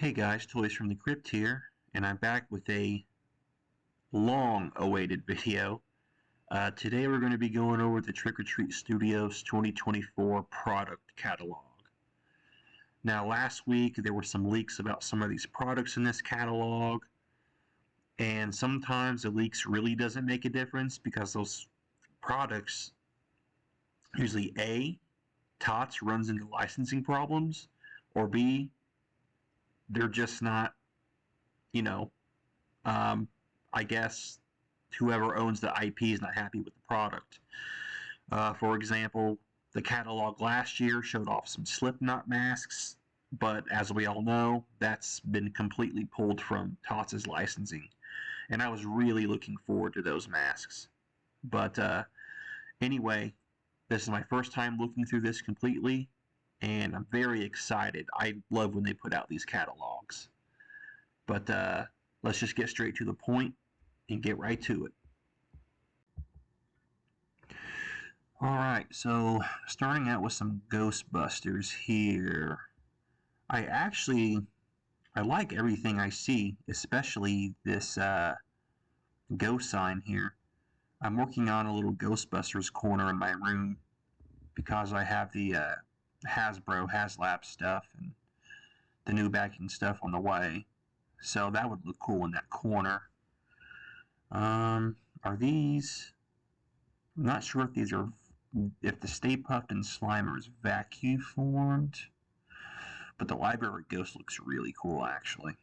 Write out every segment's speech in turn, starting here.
Hey guys, Toys from the Crypt here, and I'm back with a long-awaited video. Today we're going to be going over the Trick or Treat Studios 2024 product catalog. Now last week there were some leaks about some of these products in this catalog, and sometimes the leaks really doesn't make a difference because those products, usually A, TOTS runs into licensing problems, or B, they're just not, I guess whoever owns the IP is not happy with the product. For example, the catalog last year showed off some Slipknot masks, but as we all know, that's been completely pulled from TOTS's licensing. And I was really looking forward to those masks. But anyway, this is my first time looking through this completely, and I'm very excited. I love when they put out these catalogs. But let's just get straight to the point and get right to it. Alright, so starting out with some Ghostbusters here. I like everything I see, especially this ghost sign here. I'm working on a little Ghostbusters corner in my room because I have the Hasbro HasLab stuff and the new backing stuff on the way. So that would look cool in that corner. Are these... I'm not sure if the Stay Puft and Slimer is vacuum formed, but the Library Ghost looks really cool, actually.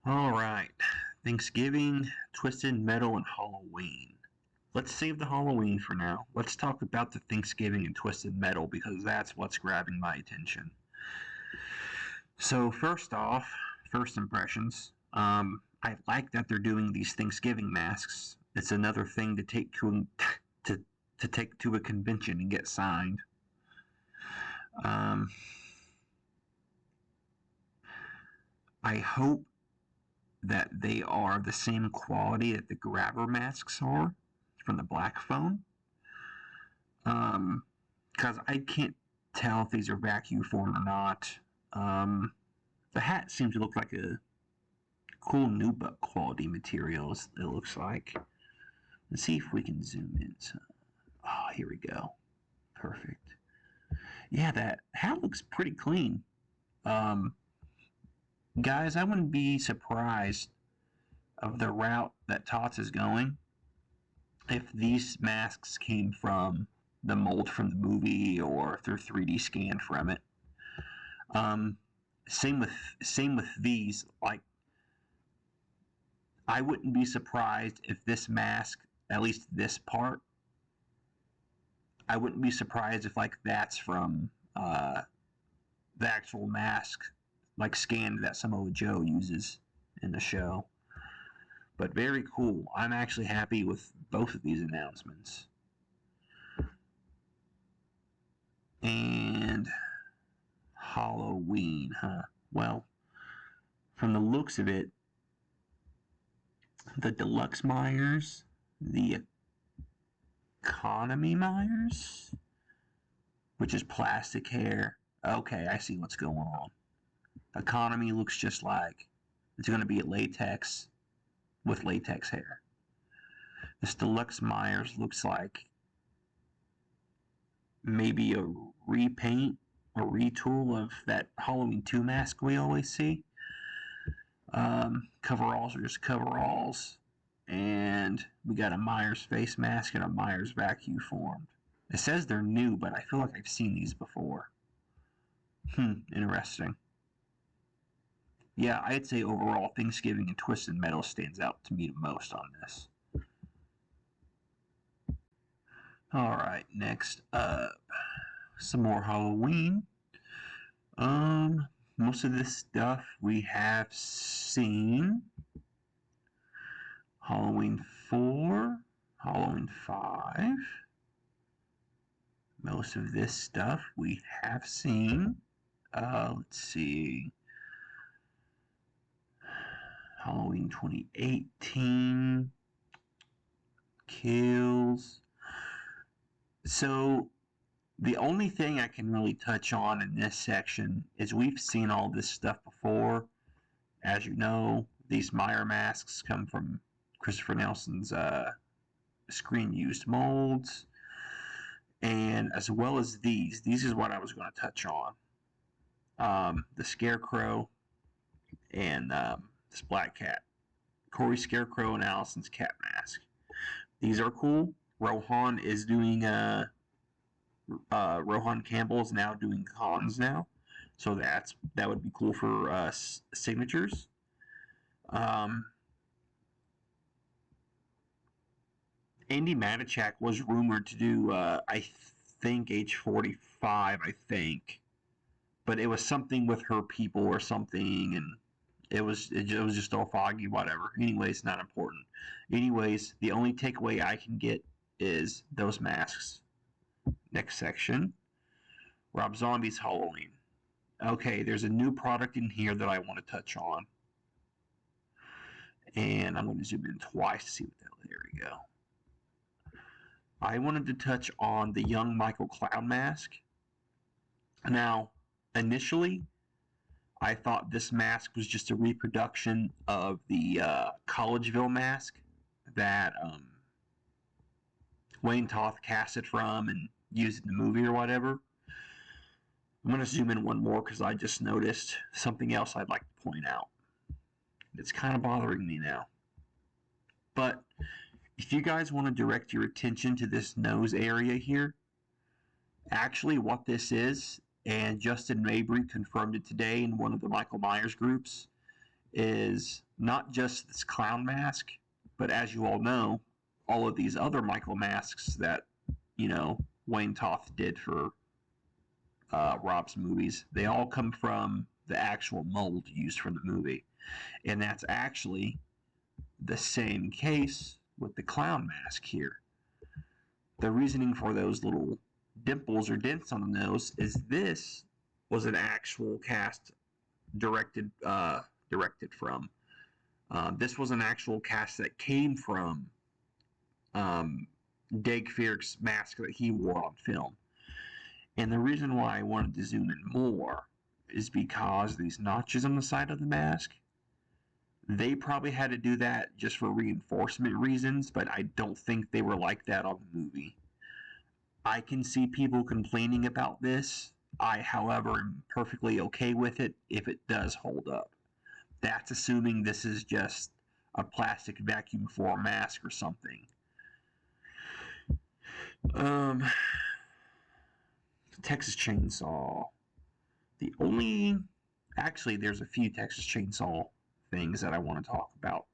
Alright, Thanksgiving, Twisted Metal, and Halloween. Let's save the Halloween for now. Let's talk about the Thanksgiving and Twisted Metal because that's what's grabbing my attention. So first off, first impressions, I like that they're doing these Thanksgiving masks. It's another thing to take to take to a convention and get signed. I hope that they are the same quality that the grabber masks are from the Black Phone. Because I can't tell if these are vacuum formed or not. The hat seems to look like a cool nubuck quality material, it looks like. Let's see if we can zoom in. Oh, here we go. Perfect. Yeah, that hat looks pretty clean. Guys, I wouldn't be surprised of the route that TOTS is going if these masks came from the mold from the movie or if they're 3D scanned from it. Same with these. Like, I wouldn't be surprised if this mask, at least this part, I wouldn't be surprised if like that's from the actual mask, like scanned that Samoa Joe uses in the show. But very cool. I'm actually happy with both of these announcements. And Halloween, huh? Well, from the looks of it, the Deluxe Myers, the Economy Myers, which is plastic hair. Okay, I see what's going on. Economy looks just like it's going to be a latex with latex hair. This Deluxe Myers looks like maybe a repaint or retool of that Halloween 2 mask we always see. Coveralls are just coveralls. And we got a Myers face mask and a Myers vacuum formed. It says they're new, but I feel like I've seen these before. Interesting. Yeah, I'd say overall Thanksgiving and Twisted Metal stands out to me the most on this. Alright, next up, some more Halloween. Most of this stuff we have seen. Halloween 4, Halloween 5. Most of this stuff we have seen. Let's see. Halloween 2018. Kills. So The only thing I can really touch on in this section is we've seen all this stuff before. As you know, these Meyer masks come from Christopher Nelson's screen-used molds. And as well as these is what I was going to touch on. The Scarecrow and this Black Cat. Corey's Scarecrow and Allison's Cat Mask. These are cool. Rohan is doing Rohan Campbell is now doing cons now, so that would be cool for signatures. Andy Matichak was rumored to do I think age 45, I think, but it was something with her people or something, and it was just all foggy, whatever. Anyways, not important. Anyways, the only takeaway I can get is those masks. Next section, Rob Zombie's Halloween. Okay, there's a new product in here that I want to touch on, and I'm going to zoom in twice to see what the hell. There we go. I wanted to touch on the young Michael Clown mask. Now, initially, I thought this mask was just a reproduction of the Collegeville mask that Wayne Toth casted from and used in the movie or whatever. I'm going to zoom in one more because I just noticed something else I'd like to point out. It's kind of bothering me now. But if you guys want to direct your attention to this nose area here, actually what this is, and Justin Mabry confirmed it today in one of the Michael Myers groups, is not just this clown mask, but as you all know, all of these other Michael masks that, Wayne Toth did for Rob's movies, they all come from the actual mold used for the movie. And that's actually the same case with the clown mask here. The reasoning for those little dimples or dents on the nose is this was an actual cast directed from. This was an actual cast that came from Dag Fierk's mask that he wore on film. And the reason why I wanted to zoom in more is because these notches on the side of the mask, they probably had to do that just for reinforcement reasons, but I don't think they were like that on the movie. I can see people complaining about this. I, however, am perfectly okay with it if it does hold up. That's assuming this is just a plastic vacuum form mask or something. Texas Chainsaw. Actually, there's a few Texas Chainsaw things that I want to talk about.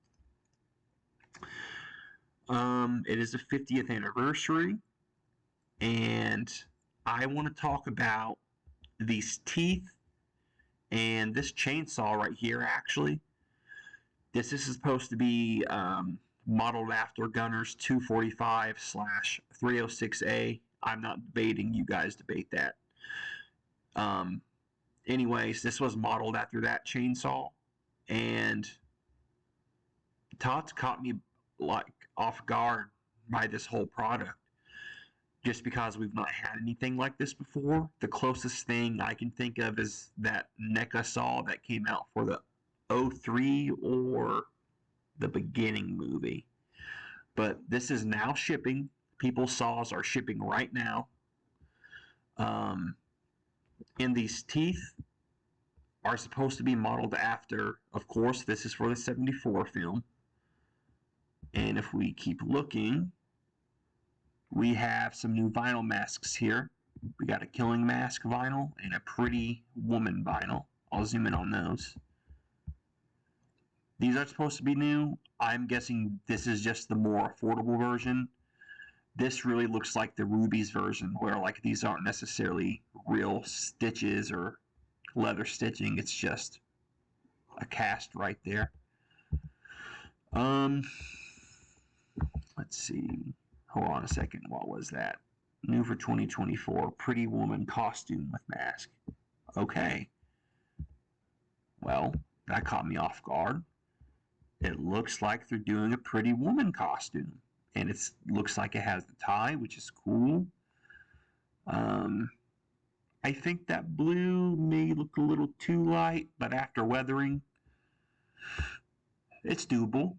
It is the 50th anniversary, and I want to talk about these teeth and this chainsaw right here, actually. This is supposed to be modeled after Gunner's 245/306A. I'm not debating, you guys debate that. Anyways, this was modeled after that chainsaw, and Todd's caught me off guard by this whole product, just because we've not had anything like this before. The closest thing I can think of is that NECA saw that came out for the 03 or the beginning movie. But this is now shipping. People's saws are shipping right now. And these teeth are supposed to be modeled after, of course, this is for the 74 film. And if we keep looking, we have some new vinyl masks here. We got a Killing Mask vinyl and a Pretty Woman vinyl. I'll zoom in on those. These are supposed to be new. I'm guessing this is just the more affordable version. This really looks like the Ruby's version, where these aren't necessarily real stitches or leather stitching. It's just a cast right there. Let's see. Hold on a second. What was that? New for 2024. Pretty Woman costume with mask. Okay. Well, that caught me off guard. It looks like they're doing a Pretty Woman costume. And it looks like it has the tie, which is cool. Um, I think that blue may look a little too light, but after weathering, it's doable.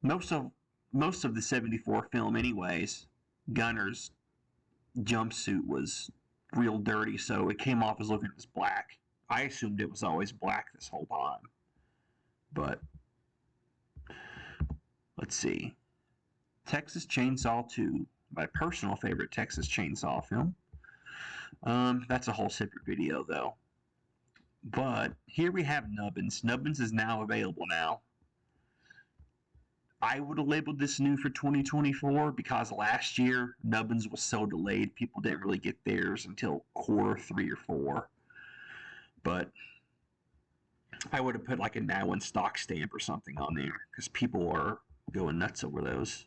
Most of the '74 film, anyways, Gunner's jumpsuit was real dirty, so it came off as looking as black. I assumed it was always black this whole time, but let's see. Texas Chainsaw 2, my personal favorite Texas Chainsaw film. That's a whole separate video though. But here we have Nubbins. Nubbins is now available now. I would have labeled this new for 2024 because last year Nubbins was so delayed, people didn't really get theirs until quarter 3 or 4. But I would have put like a now in stock stamp or something on there because people are going nuts over those.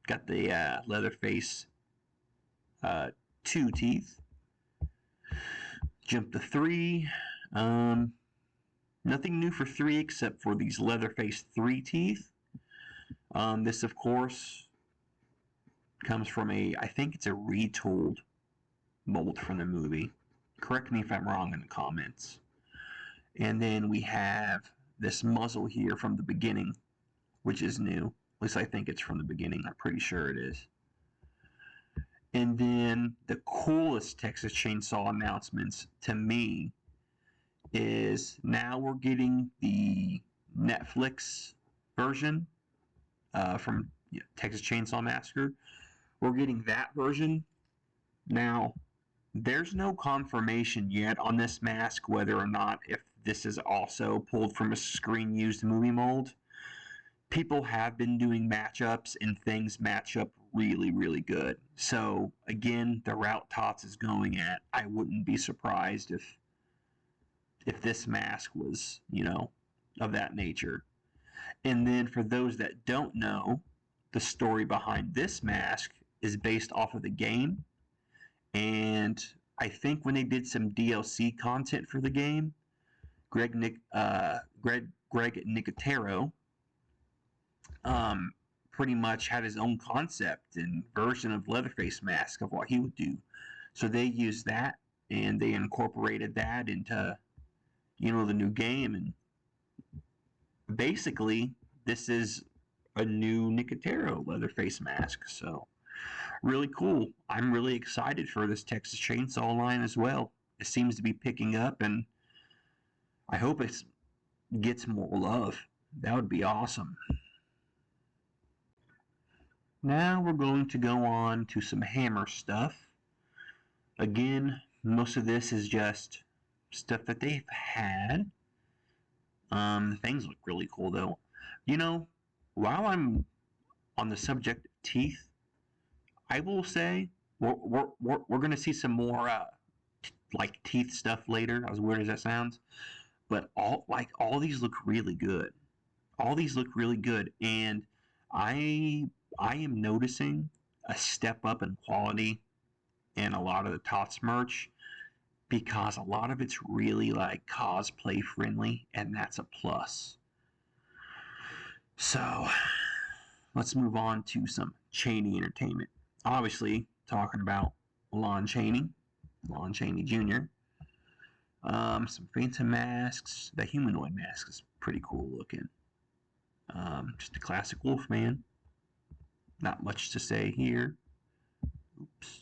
Got the Leatherface 2 teeth. Jump to 3. Nothing new for 3 except for these Leatherface 3 teeth. This, of course, comes from I think it's a retooled mold from the movie. Correct me if I'm wrong in the comments. And then we have this muzzle here from the beginning, which is new. At least I think it's from the beginning. I'm pretty sure it is. And then the coolest Texas Chainsaw announcements to me is now we're getting the Netflix version from Texas Chainsaw Massacre. We're getting that version. Now, there's no confirmation yet on this mask whether or not if this is also pulled from a screen-used movie mold. People have been doing matchups, and things match up really, really good. So, again, the route Tots is going at, I wouldn't be surprised if this mask was, of that nature. And then for those that don't know, the story behind this mask is based off of the game. And I think when they did some DLC content for the game, Greg Nicotero pretty much had his own concept and version of Leatherface mask of what he would do. So they used that and they incorporated that into, the new game. And basically, this is a new Nicotero Leatherface mask. So really cool. I'm really excited for this Texas Chainsaw line as well. It seems to be picking up, and I hope it gets more love. That would be awesome. Now we're going to go on to some Hammer stuff. Again, most of this is just stuff that they've had. Things look really cool though. While I'm on the subject of teeth, I will say we're going to see some more like teeth stuff later, as weird as that sounds. But all these look really good. All these look really good, and I am noticing a step up in quality in a lot of the Tots merch because a lot of it's really like cosplay friendly, and that's a plus. So let's move on to some Cheney entertainment. Obviously, talking about Lon Chaney Jr. Some Phantom masks. The humanoid mask is pretty cool looking. Just a classic Wolfman. Not much to say here. Oops.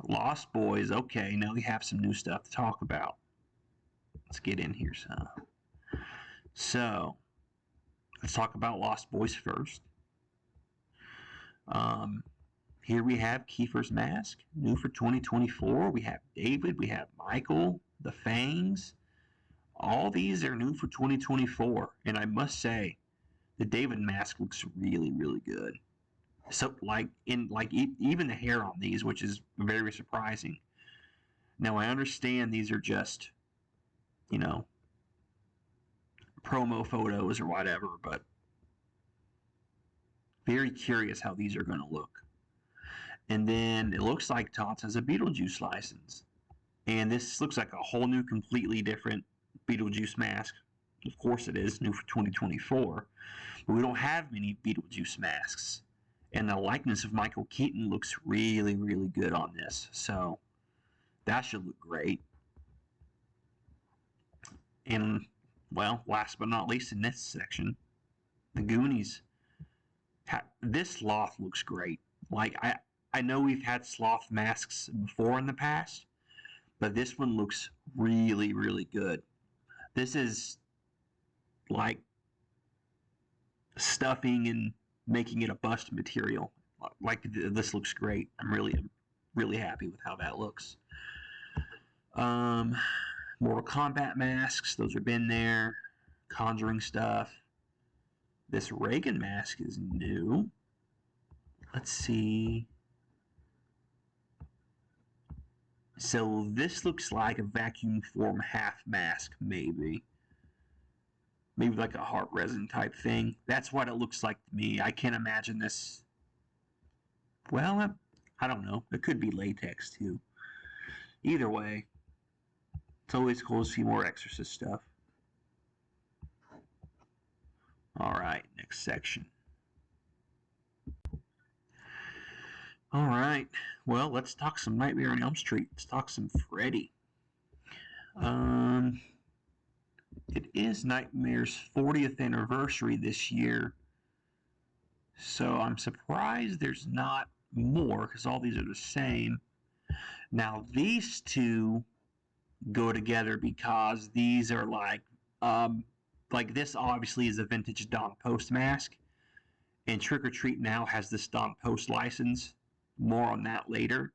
Lost Boys. Okay, now we have some new stuff to talk about. Let's get in here some. So, let's talk about Lost Boys first. Here we have Kiefer's mask, new for 2024. We have David, we have Michael, the Fangs. All these are new for 2024, and I must say, the David mask looks really, really good. So, even the hair on these, which is very surprising. Now, I understand these are just, promo photos or whatever, but very curious how these are going to look. And then it looks like Tots has a Beetlejuice license. And this looks like a whole new, completely different Beetlejuice mask. Of course it is new for 2024. But we don't have many Beetlejuice masks. And the likeness of Michael Keaton looks really, really good on this. So that should look great. And, well, last but not least in this section, the Goonies. This sloth looks great. Like, I know we've had sloth masks before in the past, but this one looks really, really good. This is like stuffing and making it a bust material. Like, this looks great. I'm really happy with how that looks. Mortal Kombat masks, those have been there. Conjuring stuff. This Reagan mask is new. Let's see. So this looks like a vacuum form half mask, maybe. Maybe like a heart resin type thing. That's what it looks like to me. I can't imagine this. Well, I don't know. It could be latex too. Either way, it's always cool to see more Exorcist stuff. Alright, next section. Alright, well, let's talk some Nightmare on Elm Street. Let's talk some Freddy. It is Nightmare's 40th anniversary this year, so I'm surprised there's not more, because all these are the same. Now, these two go together because these are like this obviously is a vintage Don Post mask, and Trick or Treat now has this Don Post license. More on that later.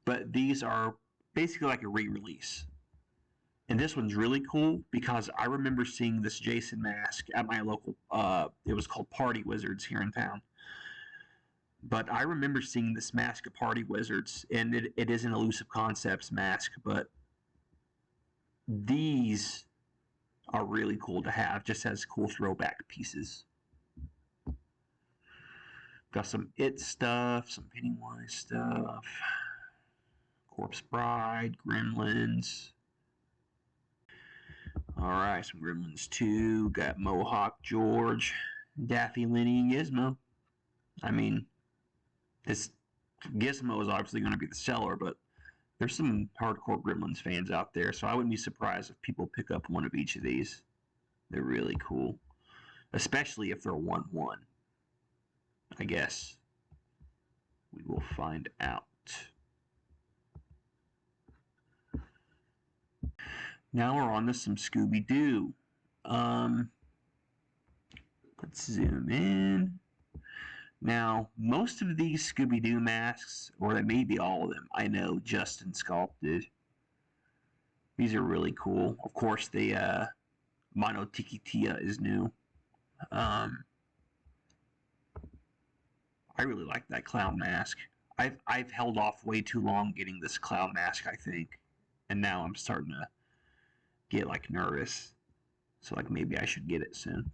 But these are basically like a re-release. And this one's really cool because I remember seeing this Jason mask at my local, it was called Party Wizards here in town. But I remember seeing this mask at Party Wizards, and it is an Elusive Concepts mask, but these are really cool to have, just as cool throwback pieces. Got some It stuff, some Pennywise stuff, Corpse Bride, Gremlins. Alright, some Gremlins 2. Got Mohawk George, Daffy, Lenny, and Gizmo. I mean, this Gizmo is obviously going to be the seller, but there's some hardcore Gremlins fans out there, so I wouldn't be surprised if people pick up one of each of these. They're really cool, especially if they're 1-1. I guess we will find out. Now we're on to some Scooby-Doo. Let's zoom in. Now, most of these Scooby-Doo masks, or maybe all of them, I know Justin sculpted. These are really cool. Of course, the Mono Tiki Tia is new. I really like that clown mask. I've held off way too long getting this clown mask, I think. And now I'm starting to get like nervous. So like maybe I should get it soon.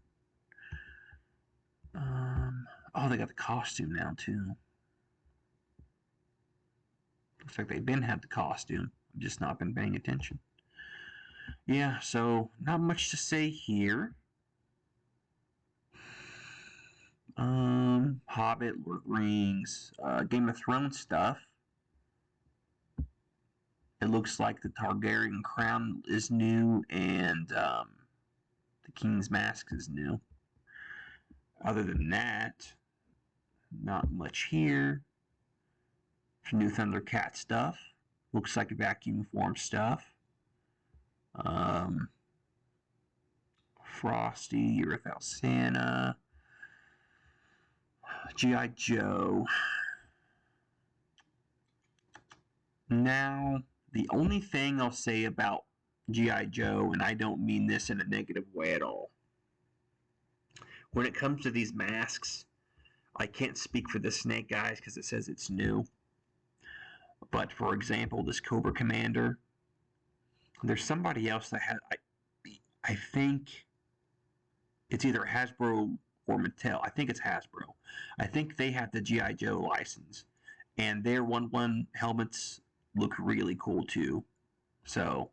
Oh, they got the costume now too. Looks like they've been had the costume. I've just not been paying attention. Yeah, so not much to say here. Hobbit, Lord of the Rings, Game of Thrones stuff. It looks like the Targaryen crown is new, and the King's Mask is new. Other than that, not much here. Some new Thundercat stuff. Looks like vacuum form stuff. Frosty, Year Without Santa. G.I. Joe. Now, the only thing I'll say about G.I. Joe, and I don't mean this in a negative way at all, when it comes to these masks, I can't speak for the Snake guys because it says it's new. But for example, this Cobra Commander, there's somebody else that had, I think it's either Hasbro or Mattel. I think it's Hasbro. I think they have the G.I. Joe license, and their 1-1 helmets look really cool too. So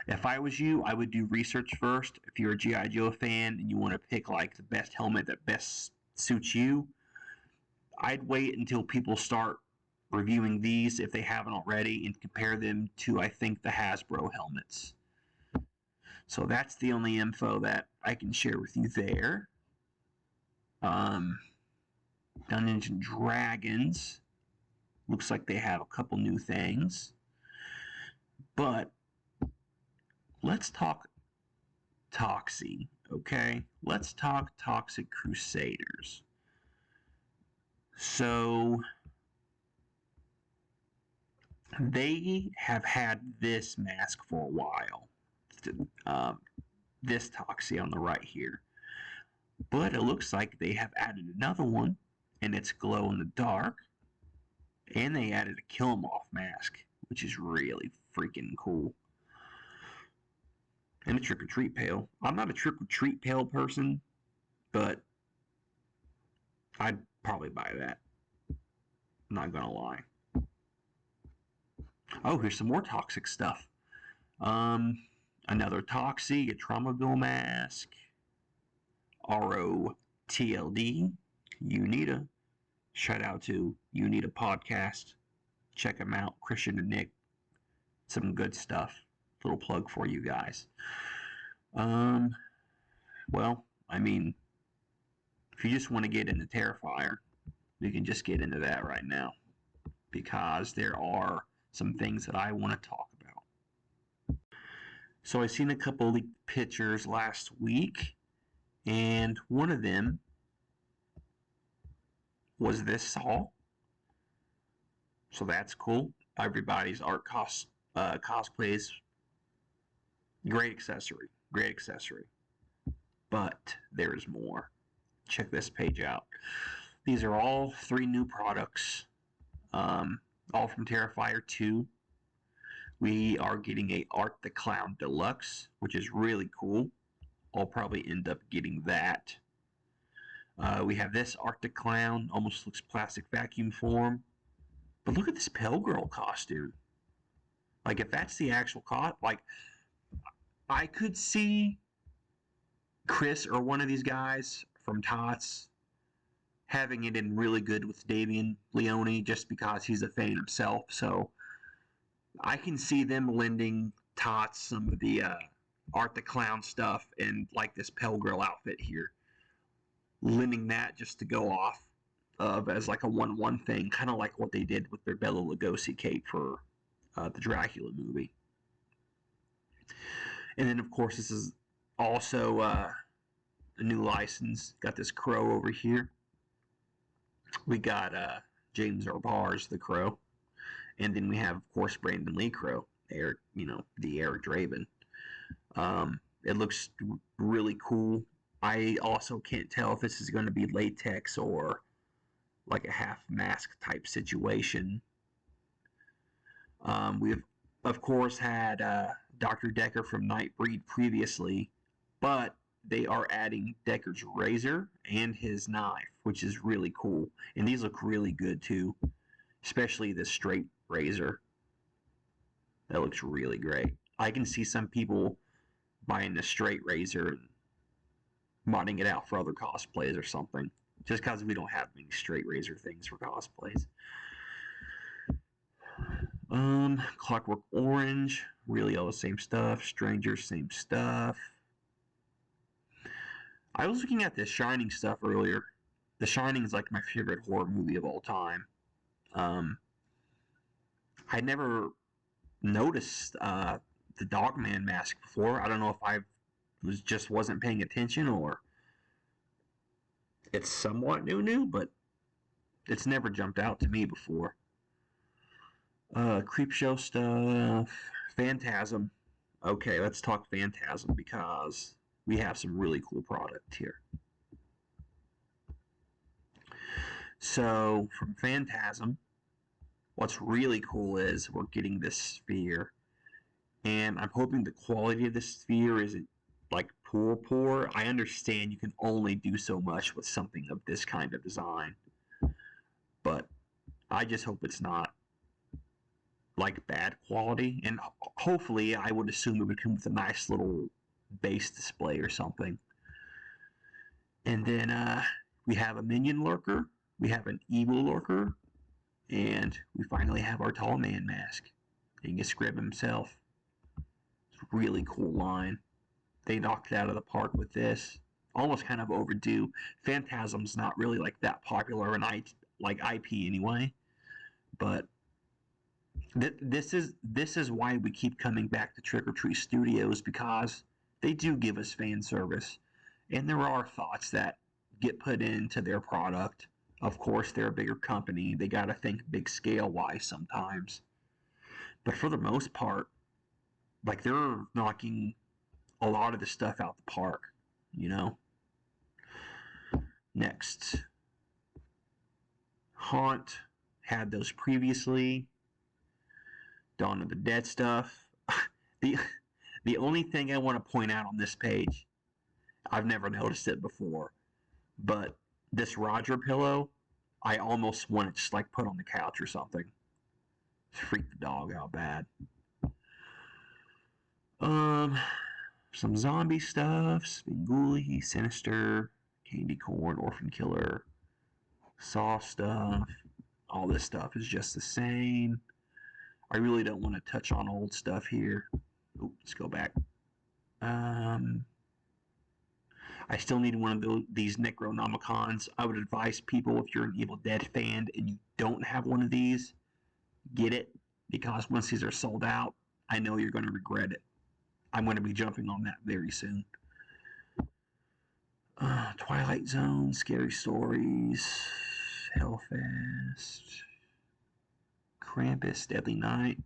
If I was you, I would do research first. If you're a G.I. Joe fan and you want to pick like the best helmet that best suits you, I'd wait until people start reviewing these if they haven't already and compare them to, I think, the Hasbro helmets. So that's the only info that I can share with you there. Dungeons and Dragons. Looks like they have a couple new things. But let's talk Toxie, okay? Let's talk Toxic Crusaders. So they have had this mask for a while. This Toxie on the right here. But it looks like they have added another one, and it's glow in the dark. And they added a Kill 'Em Off mask, which is really freaking cool. And a Trick or Treat pail. I'm not a Trick or Treat pail person, but I'd probably buy that. I'm not gonna lie. Oh, here's some more toxic stuff. Another Toxie, a Traumaville mask, ROTLD, Unita. Shout out to Unita Podcast. Check them out, Christian and Nick. Some good stuff. Little plug for you guys. Well, I mean, if you just want to get into Terrifier, you can just get into that right now, because there are some things that I want to talk about. So I seen a couple leaked pictures last week, and one of them was this Saw. So that's cool. Everybody's art cosplays. Great accessory. Great accessory. But there's more. Check this page out. These are all 3 new products. All from Terrifier 2. We are getting a Art the Clown Deluxe, which is really cool. I'll probably end up getting that. We have this Art the Clown, almost looks plastic vacuum form. But look at this Pale Girl costume. Like, if that's the actual like, I could see Chris or one of these guys from Tots having it in really good with Damian Leone, just because he's a fan himself. So I can see them lending Tots some of the Art the Clown stuff, and like this Pale Girl outfit here, lending that just to go off of as like a 1-1 thing, kind of like what they did with their Bela Lugosi cape for the Dracula movie. And then, of course, this is also a new license. Got this Crow over here. We got James Orbar's The Crow. And then we have, of course, Brandon Lee Crow, Eric, the Eric Draven. It looks really cool. I also can't tell if this is going to be latex or like a half mask type situation. We've, of course, had Dr. Decker from Nightbreed previously, but they are adding Decker's razor and his knife, which is really cool. And these look really good too, especially the straight razor. That looks really great. I can see some people buying the straight razor and modding it out for other cosplays or something, just because we don't have many straight razor things for cosplays. Clockwork Orange, really all the same stuff. Stranger, same stuff. I was looking at this Shining stuff earlier. The Shining is like my favorite horror movie of all time. I never noticed the Dogman mask before. I don't know if I wasn't paying attention, or it's somewhat new, but it's never jumped out to me before. Creepshow stuff. Phantasm. Okay, let's talk Phantasm, because we have some really cool product here. So, from Phantasm, what's really cool is we're getting this sphere, and I'm hoping the quality of the sphere isn't like poor. I understand you can only do so much with something of this kind of design, but I just hope it's not like bad quality, and hopefully I would assume it would come with a nice little base display or something. And then we have a minion lurker, we have an evil lurker, and we finally have our tall man mask. He can scrib himself. It's a really cool line. They knocked it out of the park with this. Almost kind of overdue. Phantasm's not really like that popular in like IP anyway, but this is why we keep coming back to Trick or Treat Studios, because they do give us fan service, and there are thoughts that get put into their product. Of course, they're a bigger company. They got to think big scale wise sometimes, but for the most part, like, they're knocking a lot of the stuff out the park, you know. Next, Haunt had those previously. Dawn of the Dead stuff. The only thing I want to point out on this page, I've never noticed it before, but this Roger pillow, I almost want to just like put on the couch or something. Freak the dog out bad. Some zombie stuff, Spinguli, Sinister, Candy Corn, Orphan Killer, Saw stuff. All this stuff is just the same. I really don't want to touch on old stuff here. Oh, let's go back. I still need one of these Necronomicons. I would advise people, if you're an Evil Dead fan and you don't have one of these, get it, because once these are sold out, I know you're going to regret it. I'm going to be jumping on that very soon. Twilight Zone, Scary Stories, Hellfest, Krampus, Deadly Night.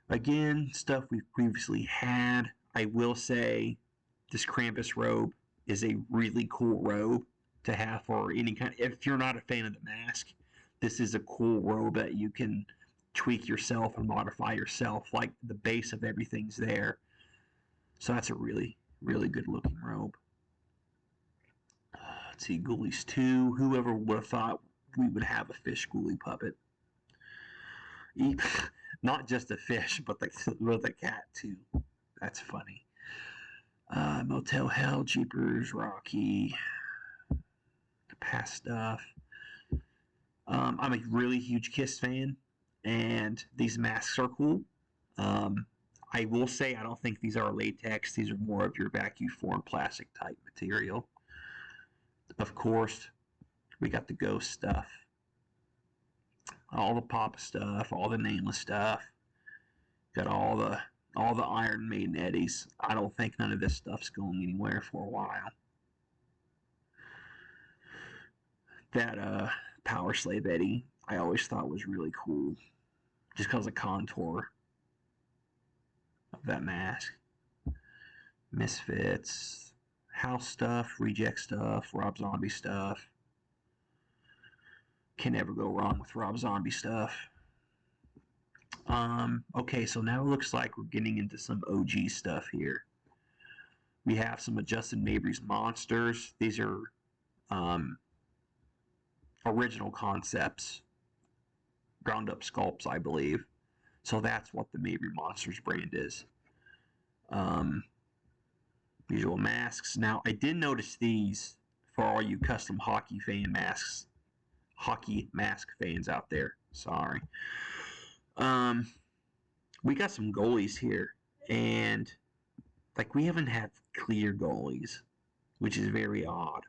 Again, stuff we've previously had. I will say this Krampus robe is a really cool robe to have for any kind. If you're not a fan of the mask, this is a cool robe that you can tweak yourself and modify yourself. Like, the base of everything's there. So that's a really, really good looking robe. Let's see, Ghoulies 2. Whoever would have thought we would have a fish ghoulie puppet? Not just a fish, but with a cat too. That's funny. Motel Hell, Jeepers, Rocky, the past stuff. I'm a really huge Kiss fan, and these masks are cool. I will say I don't think these are latex. These are more of your vacuum formed plastic type material. Of course, we got the ghost stuff, all the Papa stuff, all the Nameless stuff. Got all the Iron Maiden Eddies. I don't think none of this stuff's going anywhere for a while. That Power Slave Eddie, I always thought was really cool, just because of the contour of that mask. Misfits, House stuff, Reject stuff, Rob Zombie stuff. Can never go wrong with Rob Zombie stuff. Okay, so now it looks like we're getting into some OG stuff here. We have some of Justin Mabry's monsters. These are original concepts, ground up sculpts, I believe. So that's what the Mabry Monsters brand is. Visual masks. Now, I did notice these for all you custom hockey mask fans out there. Sorry. We got some goalies here, and like, we haven't had clear goalies, which is very odd.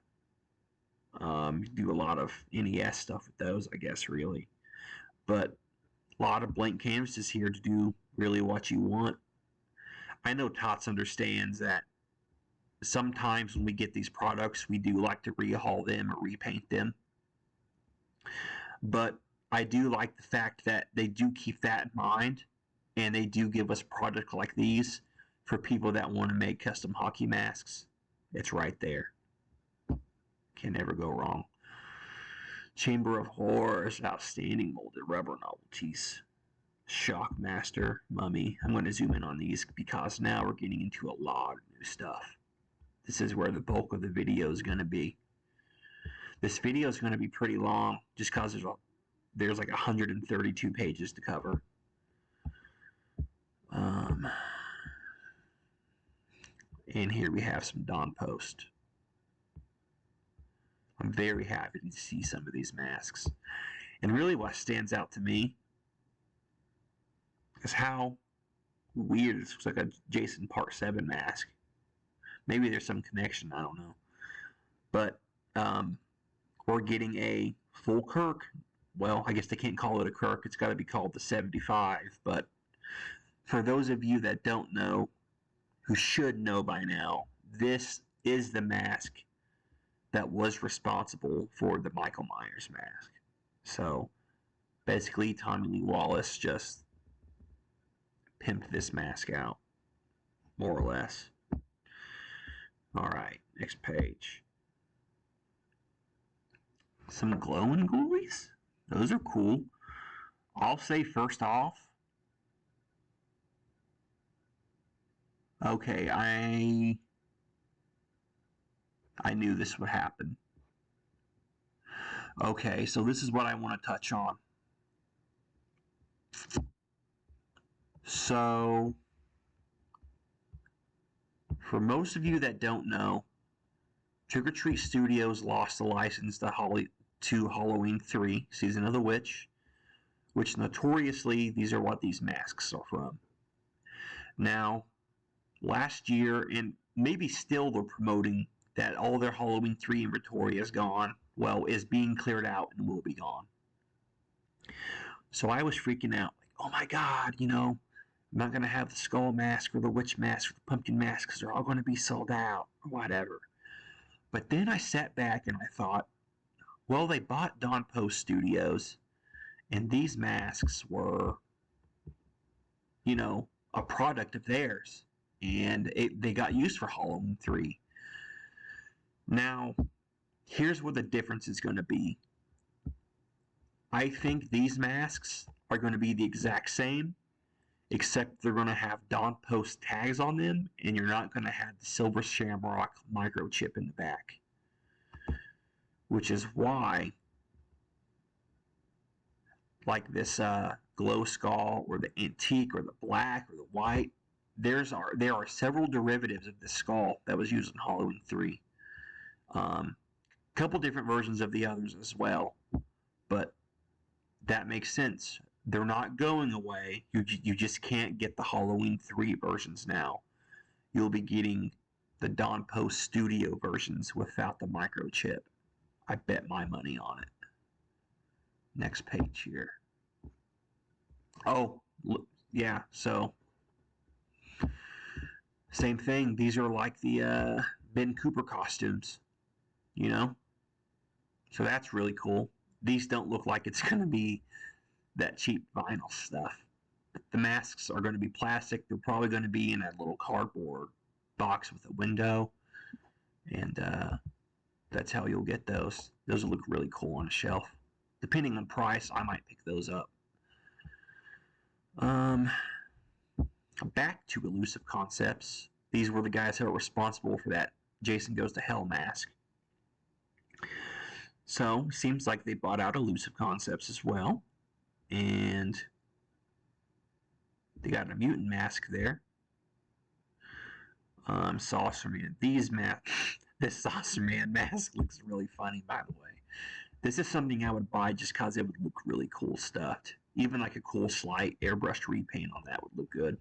Do a lot of NES stuff with those, I guess, really. But a lot of blank canvases here to do really what you want. I know Tots understands that sometimes when we get these products, we do like to rehaul them or repaint them. But I do like the fact that they do keep that in mind, and they do give us products like these for people that want to make custom hockey masks. It's right there. Can never go wrong. Chamber of Horrors, outstanding molded rubber novelties. Shockmaster, Mummy. I'm going to zoom in on these because now we're getting into a lot of new stuff. This is where the bulk of the video is going to be. This video is going to be pretty long just because there's like 132 pages to cover. Um, and here we have some Dawn Post. I'm very happy to see some of these masks. And really what stands out to me is how weird this looks like a Jason Part 7 mask. Maybe there's some connection, I don't know. But we're getting a full Kirk. Well, I guess they can't call it a Kirk. It's got to be called the 75. But for those of you that don't know, who should know by now, this is the mask that was responsible for the Michael Myers mask. So basically, Tommy Lee Wallace just pimped this mask out, more or less. All right, next page. Some glowing ghoulies? Those are cool. I'll say first off, okay, I knew this would happen. Okay, so this is what I want to touch on. So, for most of you that don't know, Trick or Treat Studios lost the license to Halloween 3, Season of the Witch, which notoriously, these are what these masks are from. Now, last year, and maybe still they're promoting that all their Halloween 3 inventory is gone, well, is being cleared out and will be gone. So I was freaking out, like, oh my god, I'm not going to have the skull mask or the witch mask or the pumpkin mask because they're all going to be sold out or whatever. But then I sat back and I thought, well, they bought Dawn Post Studios, and these masks were, a product of theirs, and they got used for Halloween 3. Now, here's where the difference is going to be. I think these masks are going to be the exact same, except they're going to have Dawn Post tags on them, and you're not going to have the Silver Shamrock microchip in the back. Which is why, like this glow skull, or the antique, or the black, or the white, there are several derivatives of this skull that was used in Halloween 3. Couple different versions of the others as well, but that makes sense. They're not going away. You just can't get the Halloween 3 versions now. You'll be getting the Dawn Post Studio versions without the microchip. I bet my money on it. Next page here. Oh, yeah, so same thing. These are like the Ben Cooper costumes, So that's really cool. These don't look like it's going to be that cheap vinyl stuff. But the masks are going to be plastic. They're probably going to be in that little cardboard box with a window. And that's how you'll get those. Those will look really cool on a shelf. Depending on price, I might pick those up. Back to Elusive Concepts. These were the guys that were responsible for that Jason Goes to Hell mask. So, seems like they bought out Elusive Concepts as well. And they got a mutant mask there. Saucer Man. This Saucer Man mask looks really funny, by the way. This is something I would buy just because it would look really cool stuffed. Even like a cool slight airbrushed repaint on that would look good.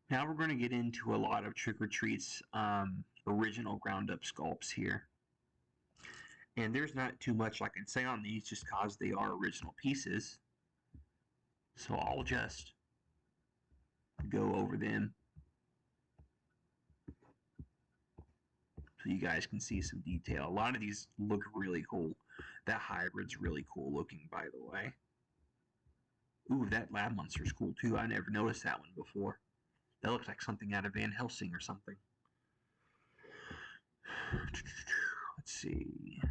Now we're going to get into a lot of Trick or Treat's original ground-up sculpts here. And there's not too much I can say on these just because they are original pieces. So I'll just go over them so you guys can see some detail. A lot of these look really cool. That hybrid's really cool looking, by the way. Ooh, that lab monster's cool too. I never noticed that one before. That looks like something out of Van Helsing or something. Let's see.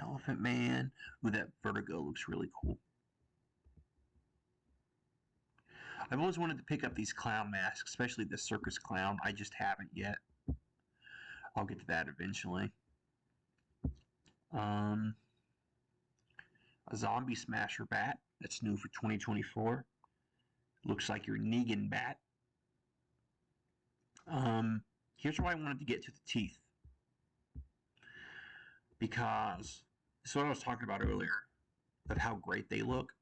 Elephant Man. Ooh, that Vertigo looks really cool. I've always wanted to pick up these clown masks, especially the circus clown. I just haven't yet. I'll get to that eventually. A zombie smasher bat. That's new for 2024. Looks like your Negan bat. Here's why I wanted to get to the teeth. Because this is what I was talking about earlier, of how great they look.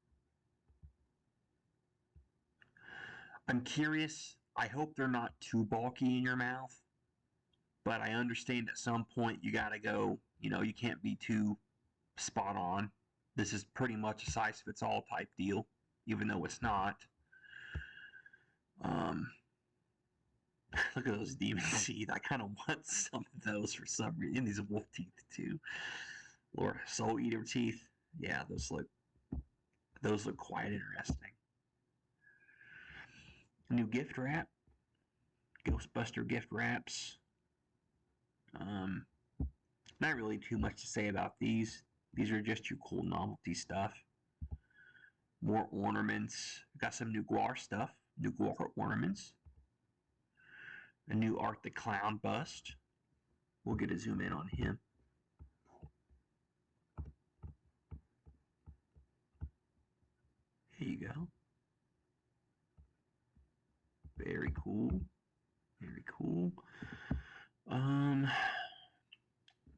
I'm curious. I hope they're not too bulky in your mouth. But I understand at some point you gotta go, you can't be too spot on. This is pretty much a size fits all type deal, even though it's not. Look at those demon teeth. I kind of want some of those for some reason. And these wolf teeth too, or soul eater teeth. Yeah, those look quite interesting. New gift wrap, Ghostbuster gift wraps. Not really too much to say about these. These are just your cool novelty stuff. More ornaments. Got some new Guar stuff. New Guar ornaments. A new Art the Clown bust. We'll get a zoom in on him. Here you go. Very cool. Very cool.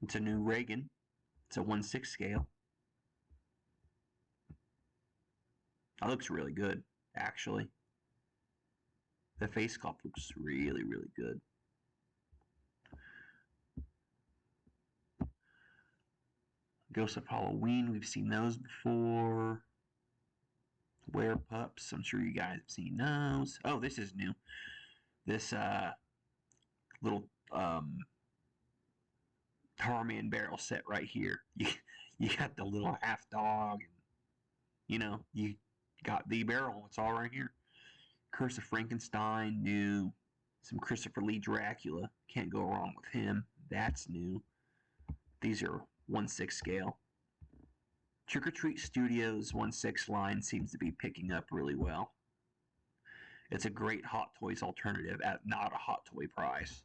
It's a new Reagan. It's a 1/6 scale. That looks really good, actually. The face sculpt looks really, really good. Ghosts of Halloween, we've seen those before. Werepups, I'm sure you guys have seen those. Oh, this is new. This little Tarman barrel set right here. You got the little half dog, and you got the barrel. It's all right here. Curse of Frankenstein, new. Some Christopher Lee Dracula. Can't go wrong with him. That's new. These are 1/6 scale. Trick or Treat Studios 1/6 line seems to be picking up really well. It's a great Hot Toys alternative at not a Hot Toy price.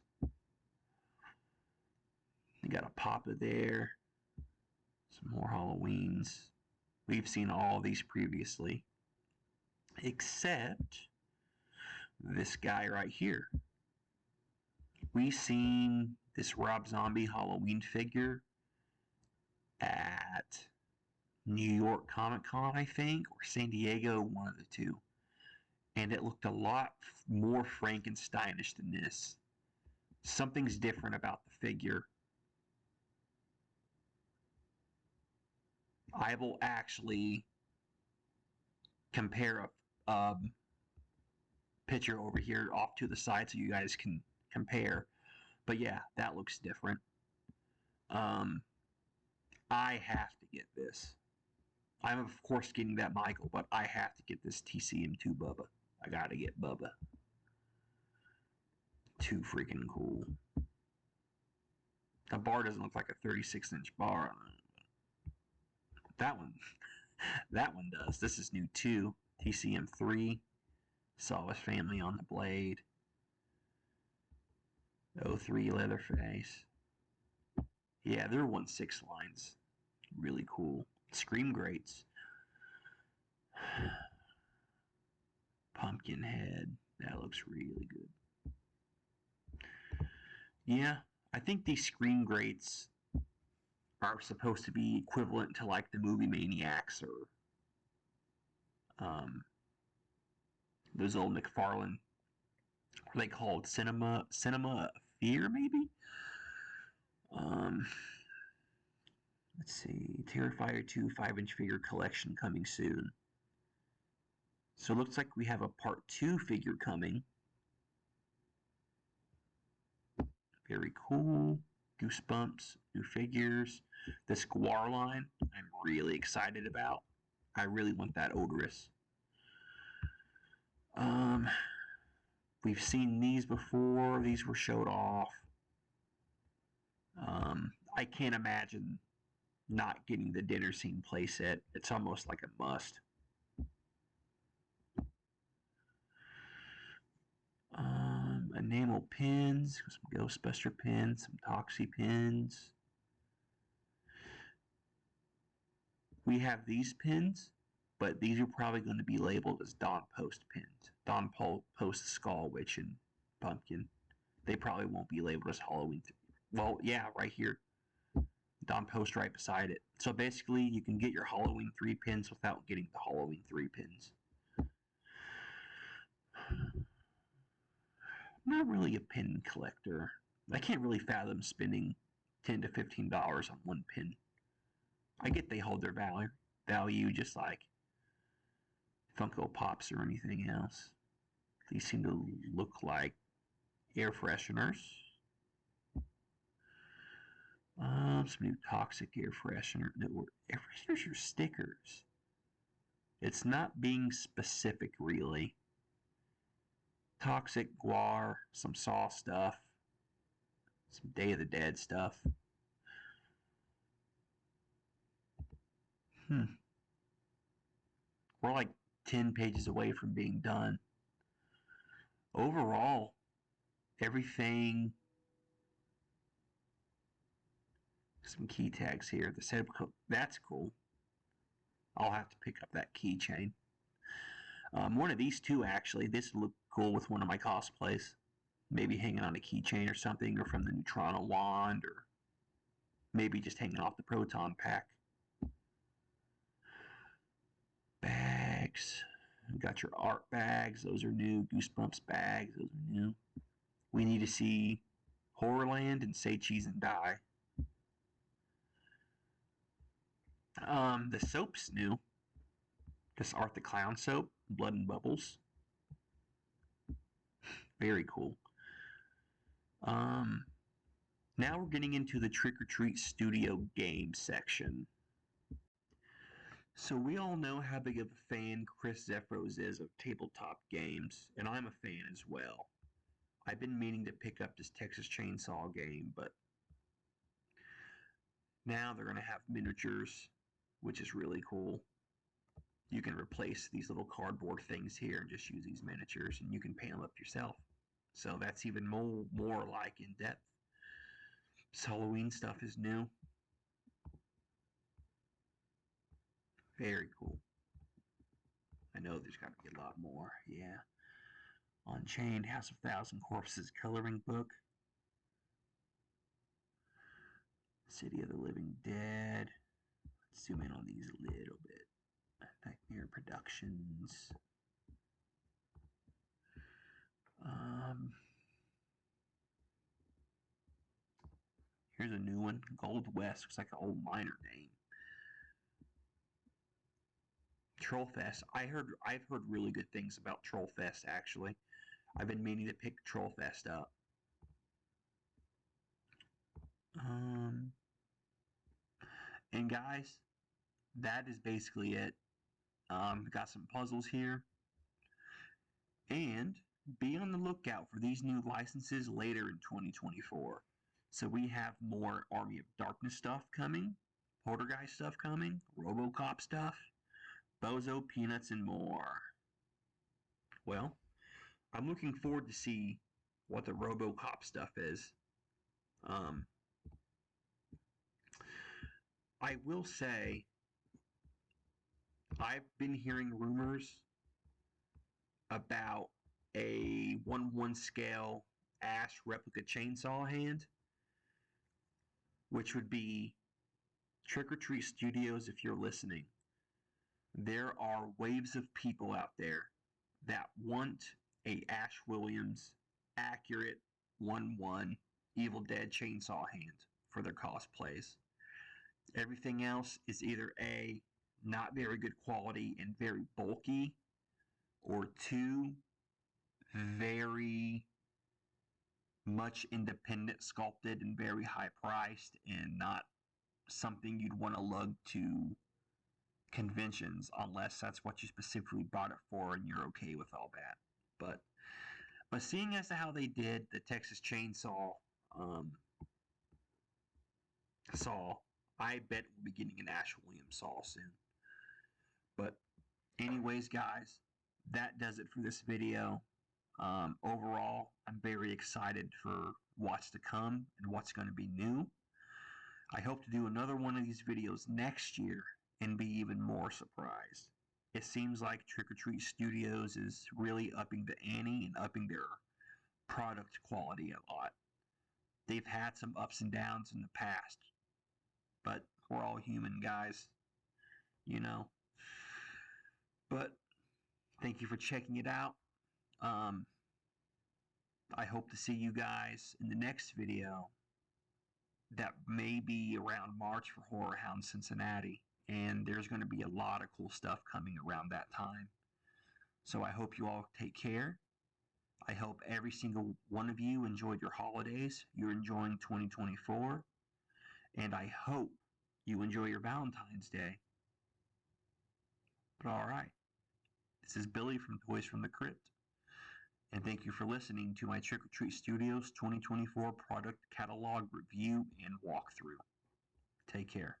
You got a Papa there. Some more Halloweens. We've seen all of these previously. Except this guy right here. We've seen this Rob Zombie Halloween figure at New York Comic Con, I think, or San Diego, one of the two. And it looked a lot more Frankensteinish than this. Something's different about the figure. I will actually compare a picture over here off to the side so you guys can compare. But yeah, that looks different. I have to get this. I'm of course getting that Michael, but I have to get this TCM2 Bubba. I gotta get Bubba. Too freaking cool. The bar doesn't look like a 36-inch bar. That one does. This is new too. TCM3. Solace Family on the blade. 03 Leatherface. Yeah, they're 1/6 lines. Really cool. Scream Grates. Pumpkinhead. That looks really good. Yeah, I think these Scream Grates are supposed to be equivalent to like the movie Maniacs or those old McFarlane. What are they called? Cinema Fear, maybe? Let's see. Terrifier 2 5-inch figure collection coming soon. So it looks like we have a part 2 figure coming. Very cool. Goosebumps, new figures. The Squar line, I'm really excited about. I really want that Odorous. We've seen these before. These were showed off. I can't imagine not getting the dinner scene playset. It's almost like a must. enamel pins, some Ghostbuster pins, some Toxie pins. We have these pins, but these are probably going to be labeled as Don Post pins. Don Post, Skull Witch, and Pumpkin. They probably won't be labeled as Halloween. Well, yeah, right here. Don Post right beside it. So basically, you can get your Halloween 3 pins without getting the Halloween 3 pins. I'm not really a pin collector. I can't really fathom spending $10 to $15 on one pin. I get they hold their value just like Funko Pops or anything else. These seem to look like air fresheners. Some new toxic air freshener. Air fresheners are stickers. It's not being specific, really. Toxic guar, some Saw stuff, some Day of the Dead stuff. We're like 10 pages away from being done. Overall, everything. Some key tags here. The setup code, that's cool. I'll have to pick up that keychain. One of these two, actually. This would look cool with one of my cosplays. Maybe hanging on a keychain or something, or from the Neutrona wand, or maybe just hanging off the Proton pack. Bags. You got your art bags. Those are new. Goosebumps bags. Those are new. We need to see Horrorland and Say Cheese and Die. The soap's new. This Art the Clown soap, Blood and Bubbles. Very cool. Now we're getting into the Trick or Treat Studio game section. So we all know how big of a fan Chris Zephyros is of tabletop games, and I'm a fan as well. I've been meaning to pick up this Texas Chainsaw game, but now they're going to have miniatures, which is really cool. You can replace these little cardboard things here and just use these miniatures, and you can paint them up yourself. So that's even more like in-depth. This Halloween stuff is new. Very cool. I know there's got to be a lot more. Yeah. Unchained, House of Thousand Corpses coloring book. City of the Living Dead. Let's zoom in on these a little bit. Nightmare Productions. Here's a new one. Gold West. Looks like an old miner name. Trollfest. I've heard really good things about Trollfest, actually. I've been meaning to pick Trollfest up. And guys, that is basically it. Got some puzzles here. And be on the lookout for these new licenses later in 2024. So we have more Army of Darkness stuff coming, Poltergeist stuff coming, RoboCop stuff, Bozo, Peanuts, and more. Well, I'm looking forward to see what the RoboCop stuff is. I will say, I've been hearing rumors about a 1/1 scale Ash replica chainsaw hand, which would be Trick or Treat Studios. If you're listening, there are waves of people out there that want a Ash Williams accurate 1/1 Evil Dead chainsaw hand for their cosplays. Everything else is either A, not very good quality and very bulky, or 2, very much independent sculpted and very high priced and not something you'd want to lug to conventions unless that's what you specifically bought it for and you're okay with all that. But seeing as to how they did the Texas Chainsaw saw, I bet we'll be getting an Ash Williams saw soon. But anyways, guys, that does it for this video. Overall, I'm very excited for what's to come and what's going to be new. I hope to do another one of these videos next year and be even more surprised. It seems like Trick or Treat Studios is really upping the ante and upping their product quality a lot. They've had some ups and downs in the past, but we're all human, guys, you know. But thank you for checking it out. I hope to see you guys in the next video that may be around March for Horror Hound Cincinnati. And there's going to be a lot of cool stuff coming around that time. So I hope you all take care. I hope every single one of you enjoyed your holidays. You're enjoying 2024. And I hope you enjoy your Valentine's Day. But alright, this is Billy from Toys from the Crypt. And thank you for listening to my Trick or Treat Studios 2024 product catalog review and walkthrough. Take care.